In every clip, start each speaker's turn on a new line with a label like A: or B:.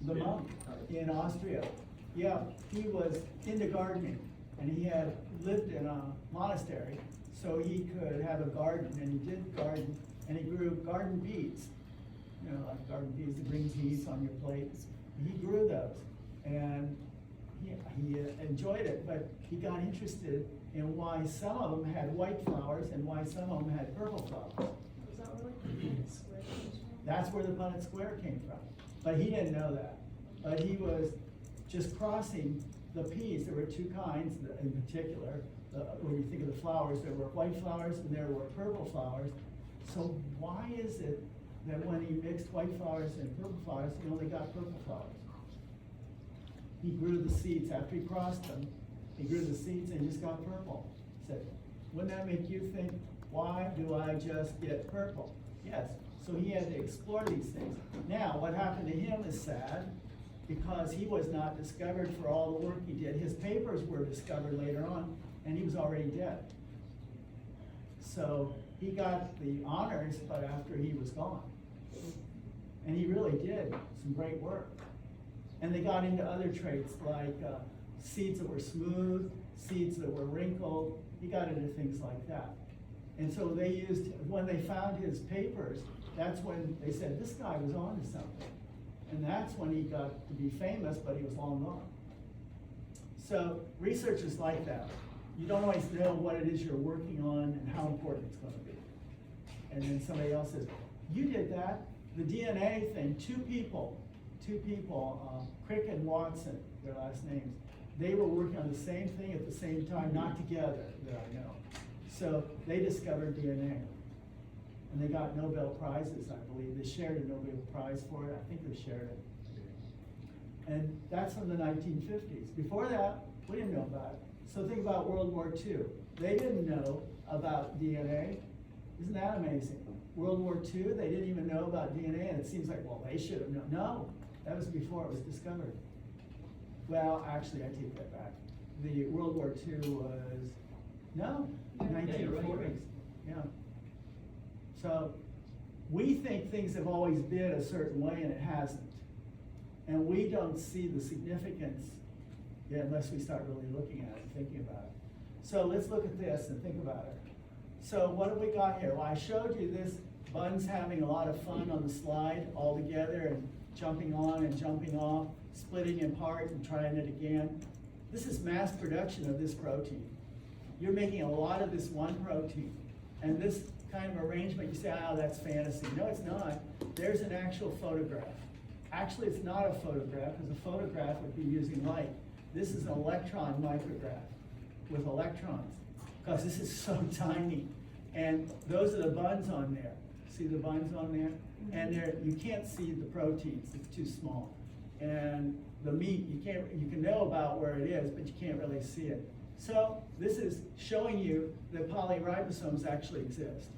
A: the monk in Austria. Yeah, he was into gardening, and he had lived in a monastery, so he could have a garden, and he did garden, and he grew garden beets. You know, like garden beets that bring peace on your plate. He grew those, and he enjoyed it, but he got interested in why some of them had white flowers and why some of them had purple flowers.
B: Is that where like the Punnett Square comes from?
A: That's where the Punnett Square came from. But he didn't know that. But he was just crossing the peas. There were two kinds in particular. When you think of the flowers, there were white flowers and there were purple flowers. So why is it that when he mixed white flowers and purple flowers, he only got purple flowers? He grew the seeds after he crossed them. He grew the seeds and just got purple. He said, wouldn't that make you think, why do I just get purple? Yes, so he had to explore these things. Now, what happened to him is sad because he was not discovered for all the work he did. His papers were discovered later on and he was already dead. So he got the honors, but after he was gone. And he really did some great work. And they got into other traits like seeds that were smooth, seeds that were wrinkled. He got into things like that. And so they used, when they found his papers, that's when they said, this guy was on to something. And that's when he got to be famous, but he was long gone. So research is like that. You don't always know what it is you're working on and how important it's going to be. And then somebody else says, you did that. The DNA thing, two people, Crick and Watson, their last names, they were working on the same thing at the same time, not together, that I know. So they discovered DNA. And they got Nobel Prizes, I believe. They shared a Nobel Prize for it. I think they shared it. And that's from the 1950s. Before that, we didn't know about it. So think about World War II. They didn't know about DNA. Isn't that amazing? World War II, they didn't even know about DNA, and it seems like, well, they should have known. No, that was before it was discovered. Well, actually, I take that back. The World War II was, no, 1940s. Yeah. So we think things have always been a certain way, and it hasn't. And we don't see the significance unless we start really looking at it and thinking about it. So let's look at this and think about it. So what have we got here? Well, I showed you this Bun's having a lot of fun on the slide all together and jumping on and jumping off, splitting apart and trying it again. This is mass production of this protein. You're making a lot of this one protein. And this kind of arrangement, you say, oh, that's fantasy. No, it's not. There's an actual photograph. Actually, it's not a photograph, because a photograph would be using light. This is an electron micrograph with electrons, because this is so tiny. And those are the buns on there. See the buns on there? And you can't see the proteins, it's too small. And the meat, you can know about where it is, but you can't really see it. So this is showing you that polyribosomes actually exist.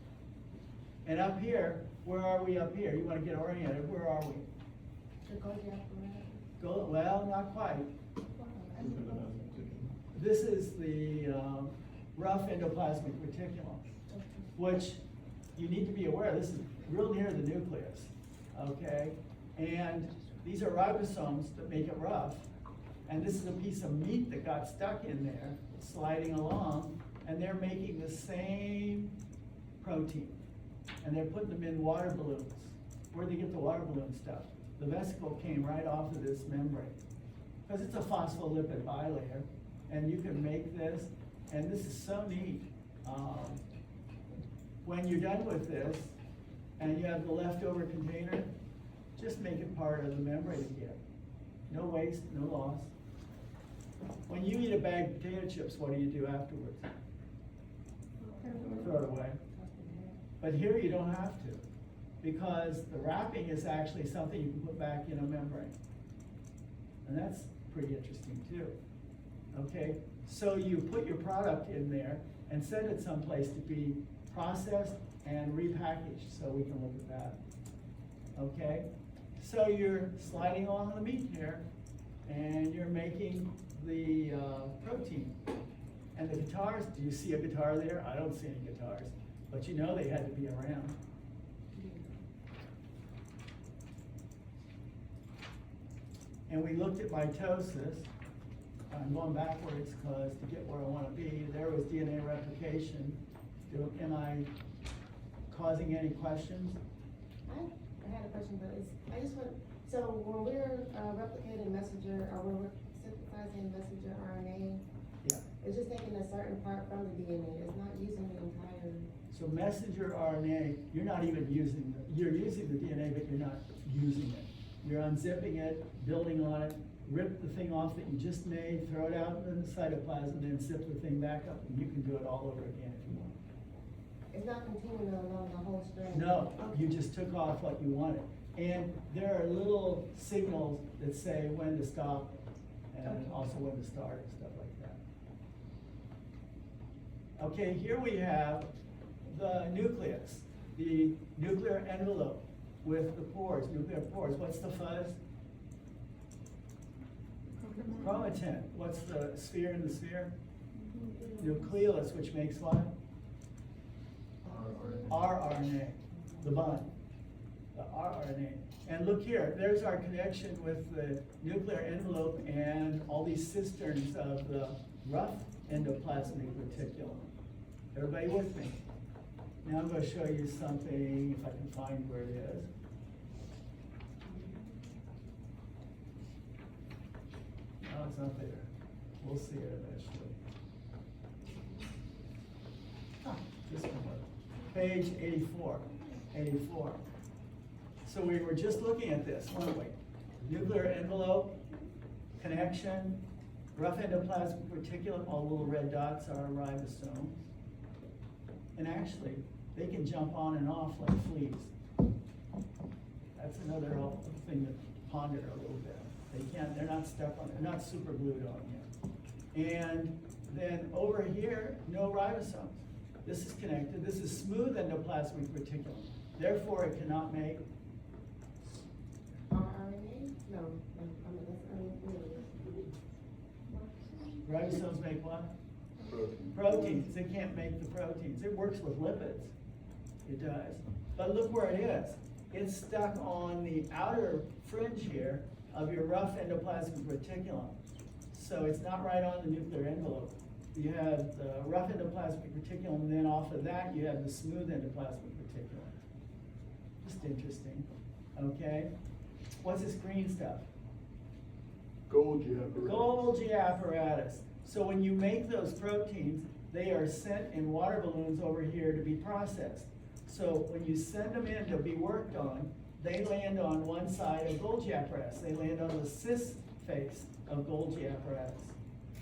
A: And up here, where are we up here? You want to get oriented, where are we? Well, not quite. This is the rough endoplasmic reticulum, which you need to be aware, this is real near the nucleus, okay? And these are ribosomes that make it rough. And this is a piece of meat that got stuck in there, sliding along, and they're making the same protein. And they're putting them in water balloons. Where'd they get the water balloon stuff? The vesicle came right off of this membrane. Because it's a phospholipid bilayer, and you can make this, and this is so neat. When you're done with this, and you have the leftover container, just make it part of the membrane again. No waste, no loss. When you eat a bag of potato chips, what do you do afterwards? Throw it away. But here you don't have to, because the wrapping is actually something you can put back in a membrane. And that's pretty interesting too. Okay, so you put your product in there and send it someplace to be processed and repackaged, so we can look at that. Okay, so you're sliding along the meat here, and you're making the protein. And the guitars, do you see a guitar there? I don't see any guitars, but you know they had to be around. And we looked at mitosis. I'm going backwards because to get where I wanna be, there was DNA replication. Am I causing any questions?
B: I had a question, but I just want, so when we're replicating messenger, or when we're synthesizing messenger RNA,
A: Yeah.
B: it's just taking a certain part from the DNA, it's not using the entire.
A: So messenger RNA, you're not even using, you're using the DNA, but you're not using it. You're unzipping it, building on it, rip the thing off that you just made, throw it out in the cytoplasm, then zip the thing back up, and you can do it all over again if you want.
B: It's not continuing along the whole string?
A: No,
B: Okay.
A: you just took off what you wanted. And there are little signals that say when to stop and
B: Okay.
A: also when to start and stuff like that. Okay, here we have the nucleus, the nuclear envelope with the pores, nuclear pores. What's the fuzz? Chromatin. What's the sphere in the sphere? Nucleolus, which makes what? rRNA, the bond, the rRNA. And look here, there's our connection with the nuclear envelope and all these cisterns of the rough endoplasmic reticulum. Everybody with me? Now I'm going to show you something, if I can find where it is. No, it's not there. We'll see it eventually. Ah, this one was. Page 84, 84. So we were just looking at this, weren't we? Nuclear envelope, connection, rough endoplasmic reticulum, all little red dots are ribosomes. And actually, they can jump on and off like fleas. That's another thing to ponder a little bit. They can't, they're not stuck on, they're not super glued on yet. And then over here, no ribosomes. This is connected. This is smooth endoplasmic reticulum. Therefore, it cannot make
B: rRNA? No, I mean, that's,
A: ribosomes make what? Proteins. They can't make the proteins. It works with lipids. It does. But look where it is. It's stuck on the outer fringe here of your rough endoplasmic reticulum. So it's not right on the nuclear envelope. You have the rough endoplasmic reticulum, and then off of that, you have the smooth endoplasmic reticulum. Just interesting, okay? What's this green stuff?
C: Golgi apparatus.
A: Golgi apparatus. So when you make those proteins, they are sent in water balloons over here to be processed. So when you send them in to be worked on, they land on one side of Golgi apparatus. They land on the cis face of Golgi apparatus.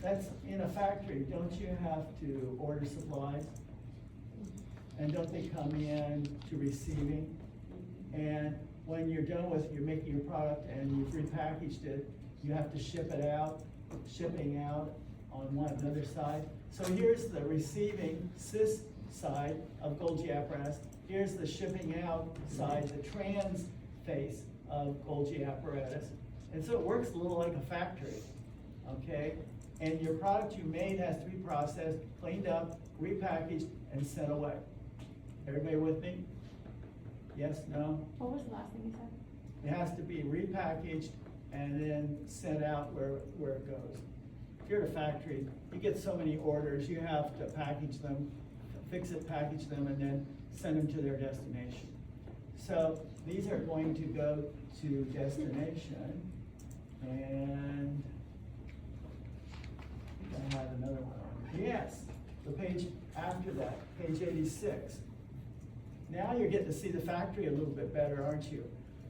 A: That's in a factory. Don't you have to order supplies? And don't they come in to receiving? And when you're done with, you're making your product and you've repackaged it, you have to ship it out, shipping out on another side. So here's the receiving cis side of Golgi apparatus. Here's the shipping out side, the trans face of Golgi apparatus. And so it works a little like a factory, okay? And your product you made has to be processed, cleaned up, repackaged, and sent away. Everybody with me? Yes, no?
D: What was the last thing you said?
A: It has to be repackaged and then sent out where it goes. If you're at a factory, you get so many orders, you have to package them, fix it, package them, and then send them to their destination. So these are going to go to destination, and I have another one. Yes, the page after that, page 86. Now you're getting to see the factory a little bit better, aren't you?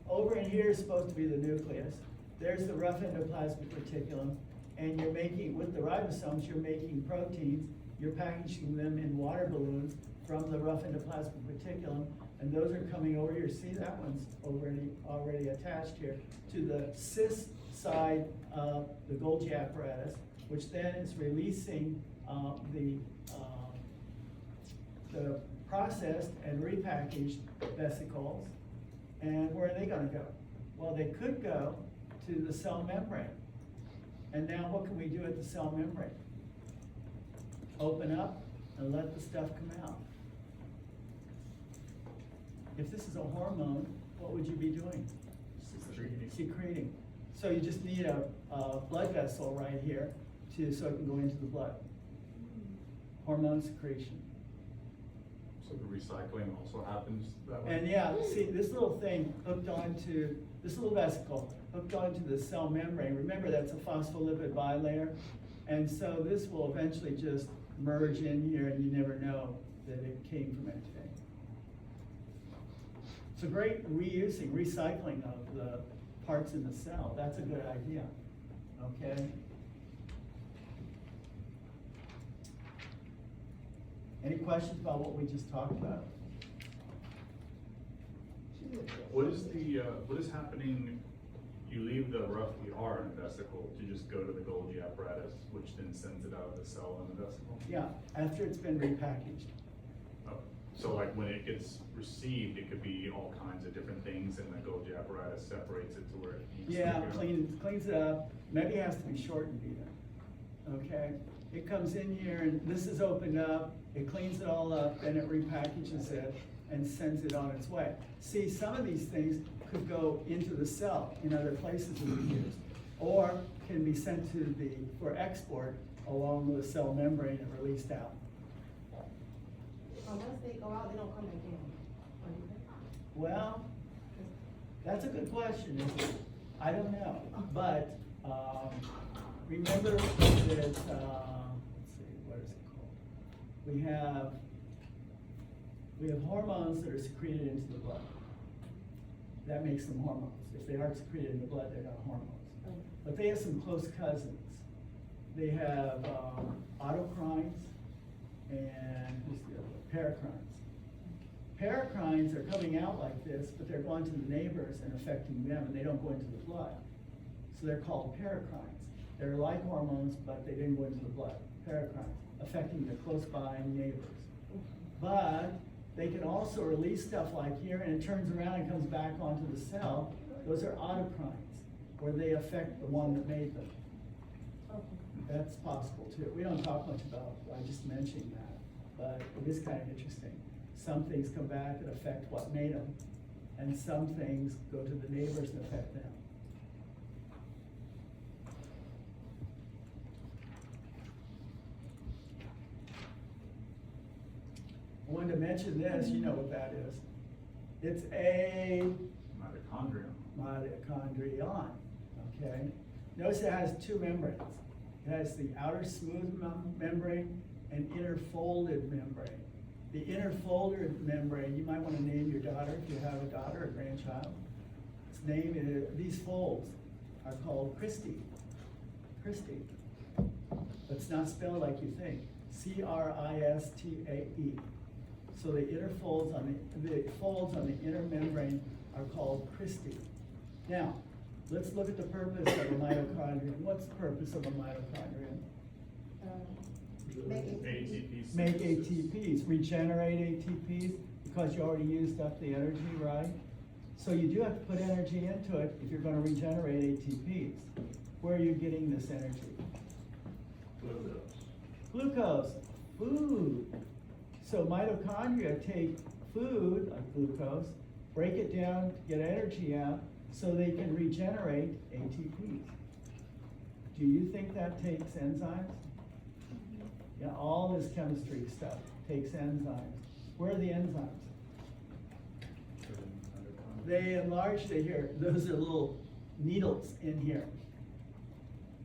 A: Over in here is supposed to be the nucleus. There's the rough endoplasmic reticulum, and you're making, with the ribosomes, you're making proteins. You're packaging them in water balloons from the rough endoplasmic reticulum, and those are coming over here. See, that one's already attached here to the cis side of the Golgi apparatus, which then is releasing the processed and repackaged vesicles. And where are they gonna go? Well, they could go to the cell membrane. And now what can we do at the cell membrane? Open up and let the stuff come out. If this is a hormone, what would you be doing? Secreting. So you just need a blood vessel right here so it can go into the blood. Hormone secretion.
D: So the recycling also happens that way?
A: And yeah, see, this little thing hooked onto, this little vesicle hooked onto the cell membrane, remember that's a phospholipid bilayer? And so this will eventually just merge in here and you never know that it came from anything. It's a great recycling of the parts in the cell. That's a good idea, okay? Any questions about what we just talked about?
D: What is happening, you leave the rough ER in the vesicle to just go to the Golgi apparatus, which then sends it out of the cell in the vesicle?
A: Yeah, after it's been repackaged.
D: Oh, so like when it gets received, it could be all kinds of different things and the Golgi apparatus separates it to where it needs to
A: Yeah,
D: go?
A: cleans it up, maybe it has to be shortened even, okay? It comes in here and this is opened up, it cleans it all up, then it repackages it and sends it on its way. See, some of these things could go into the cell in other places in the use, or can be sent to for export along with the cell membrane and released out.
B: Once they go out, they don't come back in. Or do they?
A: Well, that's a good question, isn't it? I don't know, but, remember that, let's see, what is it called? We have hormones that are secreted into the blood. That makes them hormones. If they aren't secreted in the blood, they're not hormones. But they have some close cousins. They have, autocrines and who's the other one? Paracrines. Paracrines are coming out like this, but they're going to the neighbors and affecting them, and they don't go into the blood. So they're called paracrines. They're like hormones, but they didn't go into the blood. Paracrines, affecting the close by neighbors. But they can also release stuff like here, and it turns around and comes back onto the cell. Those are autocrines, where they affect the one that made them. That's possible too. We don't talk much about, I just mentioned that, but it is kind of interesting. Some things come back and affect what made them, and some things go to the neighbors and affect them. I wanted to mention this, you know what that is. It's a
D: Mitochondrion.
A: mitochondrion, okay? Notice it has two membranes. It has the outer smooth membrane and inner folded membrane. The inner folded membrane, you might want to name your daughter if you have a daughter or grandchild. Its name is, these folds are called Christi. Christi. But it's not spelled like you think. C-R-I-S-T-A-E. So the inner folds on the inner membrane are called Christi. Now, let's look at the purpose of a mitochondrion. What's the purpose of a mitochondrion?
B: Make it.
D: ATP
A: Make
D: synthesis.
A: ATPs, regenerate ATPs, because you already used up the energy, right? So you do have to put energy into it if you're gonna regenerate ATPs. Where are you getting this energy? Glucose, food. So mitochondria take food, like glucose, break it down to get energy out, so they can regenerate ATPs. Do you think that takes enzymes? Yeah, all this chemistry stuff takes enzymes. Where are the enzymes? They enlarge the here. Those are little needles in here.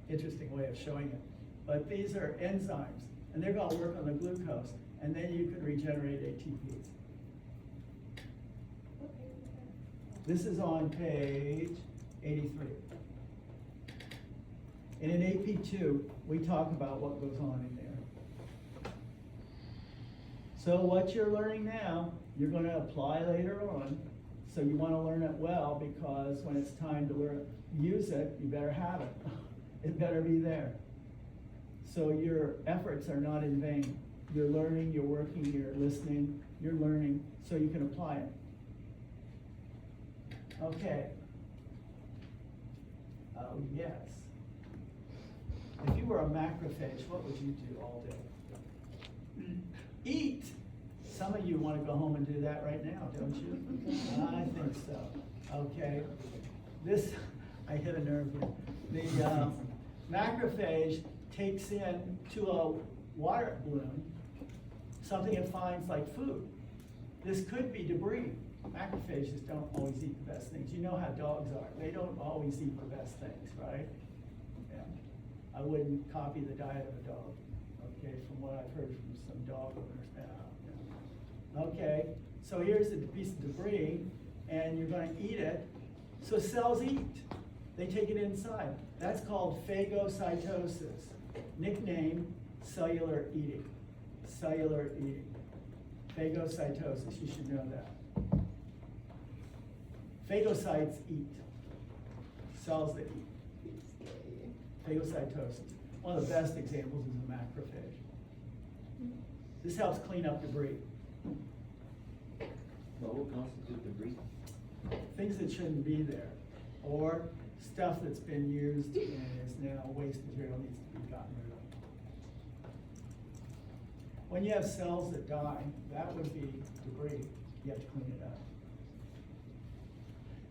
A: Interesting way of showing it. But these are enzymes, and they're gonna work on the glucose, and then you can regenerate ATPs. This is on page 83. And in AP2, we talk about what goes on in there. So what you're learning now, you're gonna apply later on. So you wanna learn it well, because when it's time to use it, you better have it. It better be there. So your efforts are not in vain. You're learning, you're working, you're listening, you're learning, so you can apply it. Okay. Oh, yes. If you were a macrophage, what would you do all day? Eat! Some of you want to go home and do that right now, don't you? I think so. Okay. I hit a nerve here. The macrophage takes in to a water balloon something it finds like food. This could be debris. Macrophages don't always eat the best things. You know how dogs are. They don't always eat the best things, right? Yeah. I wouldn't copy the diet of a dog, okay, from what I've heard from some dog owners now. Yeah. Okay, so here's a piece of debris, and you're gonna eat it. So cells eat. They take it inside. That's called phagocytosis. Nickname, cellular eating. Cellular eating. Phagocytosis, you should know that. Phagocytes eat. Cells that eat. Phagocytosis. One of the best examples is a macrophage. This helps clean up debris.
E: What will constitute debris?
A: Things that shouldn't be there, or stuff that's been used and is now waste material needs to be gotten rid of. When you have cells that die, that would be debris. You have to clean it up.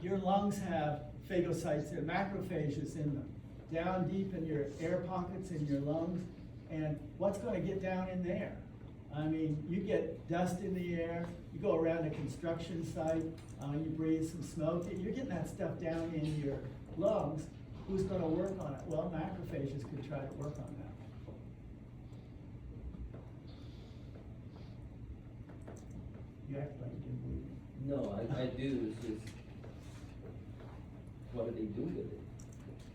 A: Your lungs have phagocytes and macrophages in them, down deep in your air pockets in your lungs. And what's going to get down in there? I mean, you get dust in the air, you go around a construction site, you breathe some smoke, and you're getting that stuff down in your lungs. Who's going to work on it? Well, macrophages could try to work on that. You act like you didn't believe me.
E: No, I do, it's just, what do they do with it?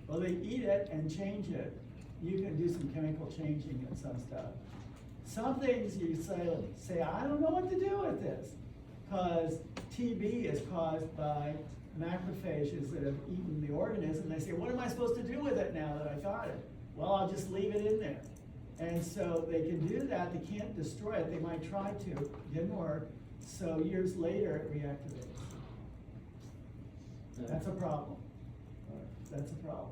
A: Well, they eat it and change it. You can do some chemical changing and some stuff. Some things you say, I don't know what to do with this, because TB is caused by macrophages that have eaten the organism. They say, what am I supposed to do with it now that I got it? Well, I'll just leave it in there. And so they can do that. They can't destroy it. They might try to. It didn't work. So years later, it reactivates. That's a problem. That's a problem.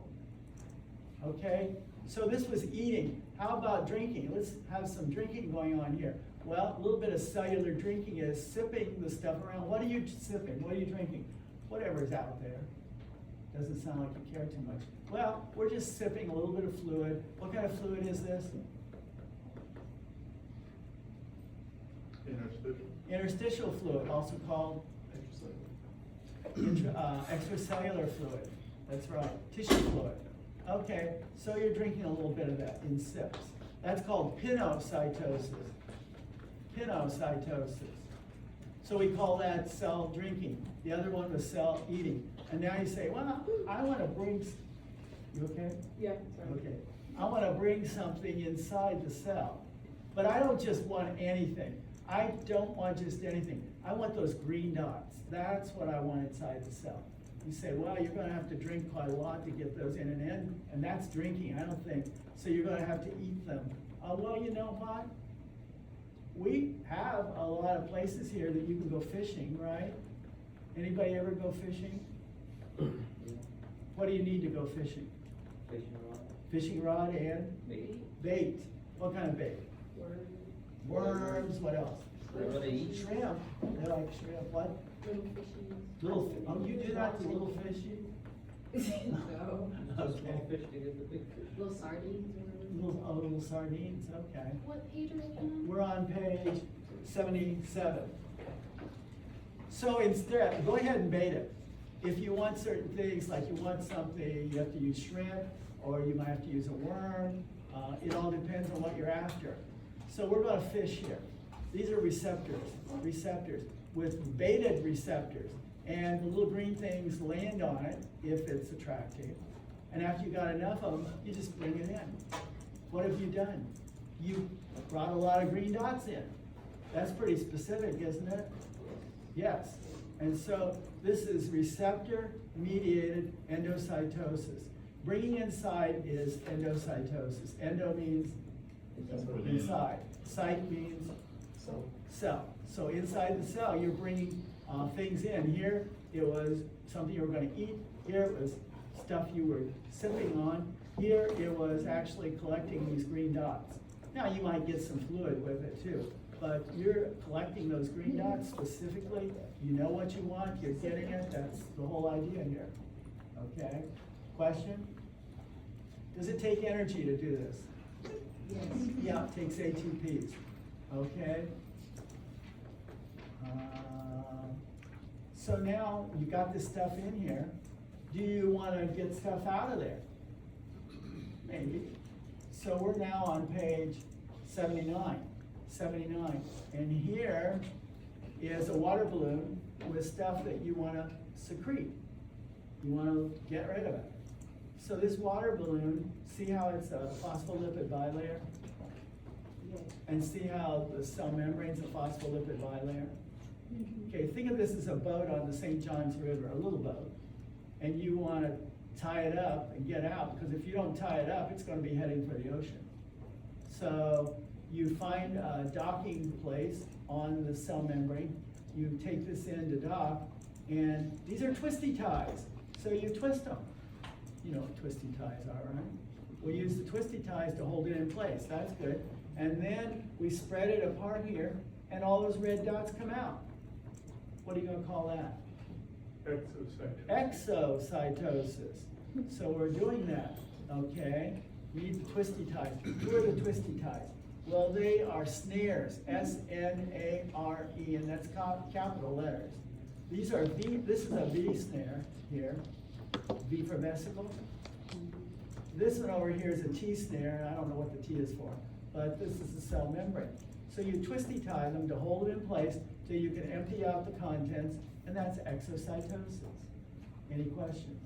A: Okay? So this was eating. How about drinking? Let's have some drinking going on here. Well, a little bit of cellular drinking is sipping the stuff around. What are you sipping? What are you drinking? Whatever's out there. Doesn't sound like you care too much. Well, we're just sipping a little bit of fluid. What kind of fluid is this?
C: Interstitial.
A: Interstitial fluid, also called extracellular fluid. That's right, tissue fluid. Okay, so you're drinking a little bit of that in sips. That's called pinocytosis. Pinocytosis. So we call that cell drinking. The other one was cell eating. And now you say, well, I want to bring, you okay?
B: Yeah, sorry.
A: Okay. I want to bring something inside the cell. But I don't just want anything. I don't want just anything. I want those green dots. That's what I want inside the cell. You say, well, you're going to have to drink quite a lot to get those in and that's drinking, I don't think. So you're going to have to eat them. Well, you know what? We have a lot of places here that you can go fishing, right? Anybody ever go fishing?
E: Yeah.
A: What do you need to go fishing?
E: Fishing rod,
A: Fishing rod and
E: maybe,
A: bait. What kind of bait? Worms, what else?
E: what they eat?
A: Shrimp. They like shrimp. What?
B: Little fishies.
A: Little, oh, you do that to little fishies?
B: No.
E: The
A: Okay.
E: small fish to get the big fish.
B: Little sardines or whatever.
A: Little sardines, okay.
B: What page are we on?
A: We're on page 77. So instead, go ahead and bait it. If you want certain things, like you want something, you have to use shrimp, or you might have to use a worm. It all depends on what you're after. So we're gonna fish here. These are receptors with baited receptors. And the little green things land on it if it's attractive. And after you got enough of them, you just bring it in. What have you done? You brought a lot of green dots in. That's pretty specific, isn't it? Yes. And so this is receptor-mediated endocytosis. Bringing inside is endocytosis. Endo means inside. Cyte means cell. So inside the cell, you're bringing things in. Here, it was something you were going to eat. Here, it was stuff you were sipping on. Here, it was actually collecting these green dots. Now, you might get some fluid with it too, but you're collecting those green dots specifically. You know what you want, you're getting it. That's the whole idea here. Okay? Question? Does it take energy to do this?
B: Yes.
A: Yeah, it takes ATPs, okay? So now you got this stuff in here. Do you wanna get stuff out of there? Maybe. So we're now on page 79. And here is a water balloon with stuff that you wanna secrete. You wanna get rid of it. So this water balloon, see how it's a phospholipid bilayer?
B: Yes.
A: And see how the cell membrane's a phospholipid bilayer? Okay, think of this as a boat on the St. Johns River, a little boat. And you wanna tie it up and get out, because if you don't tie it up, it's gonna be heading for the ocean. So you find a docking place on the cell membrane, you take this in to dock, and these are twisty ties, so you twist them. You know what twisty ties are, right? We use the twisty ties to hold it in place, that's good. And then we spread it apart here, and all those red dots come out. What are you gonna call that? Exocytosis. So we're doing that, okay? We need the twisty ties. Who are the twisty ties? Well, they are snares, S-N-A-R-E, and that's capital letters. These are V, this is a V snare here, V for vesicle. This one over here is a T snare, and I don't know what the T is for, but this is the cell membrane. So you twisty tie them to hold it in place so you can empty out the contents, and that's exocytosis. Any questions?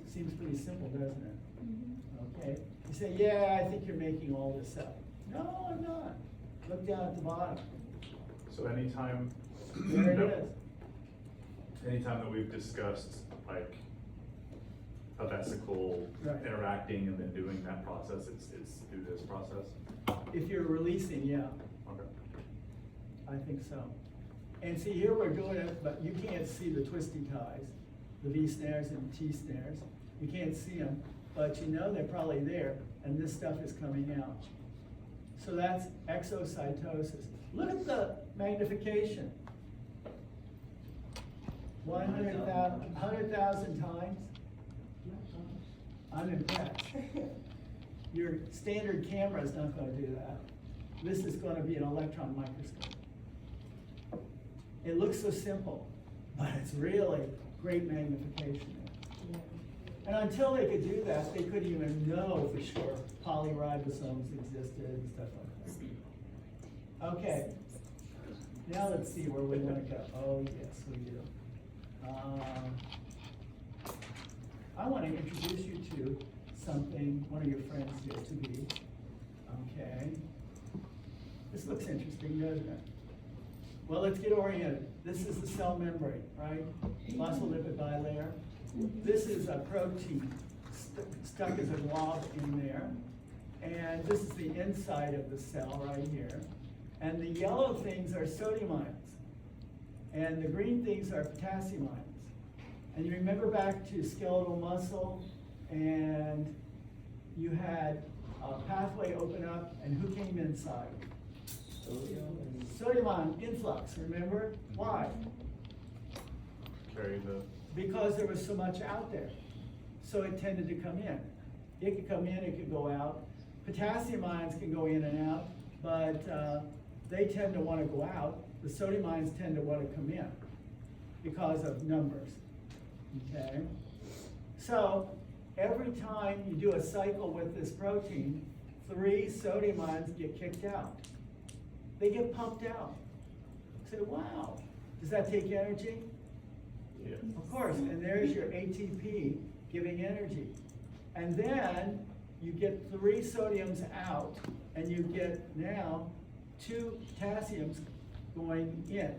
A: Seems pretty simple, doesn't it? Okay, you say, yeah, I think you're making all this up. No, I'm not. Look down at the bottom.
D: So anytime.
A: There it is.
D: Anytime that we've discussed like a vesicle
A: Right.
D: interacting and then doing that process, it's through this process?
A: If you're releasing, yeah,
D: Okay.
A: I think so. And see, here we're doing it, but you can't see the twisty ties, the V snares and T snares. You can't see them, but you know they're probably there, and this stuff is coming out. So that's exocytosis. Look at the magnification. 100,000 times. I'm impressed. Your standard camera is not gonna do that. This is gonna be an electron microscope. It looks so simple, but it's really great magnification. And until they could do that, they couldn't even know for sure polyribosomes existed and stuff like that. Okay, now let's see where we wanna go. Oh, yes, we do. I wanna introduce you to something one of your friends here to be. Okay. This looks interesting, doesn't it? Well, let's get oriented. This is the cell membrane, right? Phospholipid bilayer. This is a protein stuck as a glob in there. And this is the inside of the cell right here. And the yellow things are sodium ions. And the green things are potassium ions. And you remember back to skeletal muscle, and you had a pathway open up, and who came inside? Sodium ion influx, remember? Why?
D: Carry the.
A: Because there was so much out there. So it tended to come in. It could come in, it could go out. Potassium ions can go in and out, but they tend to want to go out. The sodium ions tend to want to come in because of numbers. Okay? So every time you do a cycle with this protein, 3 sodium ions get kicked out. They get pumped out. Say, wow, does that take energy?
D: Yeah.
A: Of course, and there's your ATP giving energy. And then you get 3 sodiums out, and you get now 2 potassiums going in.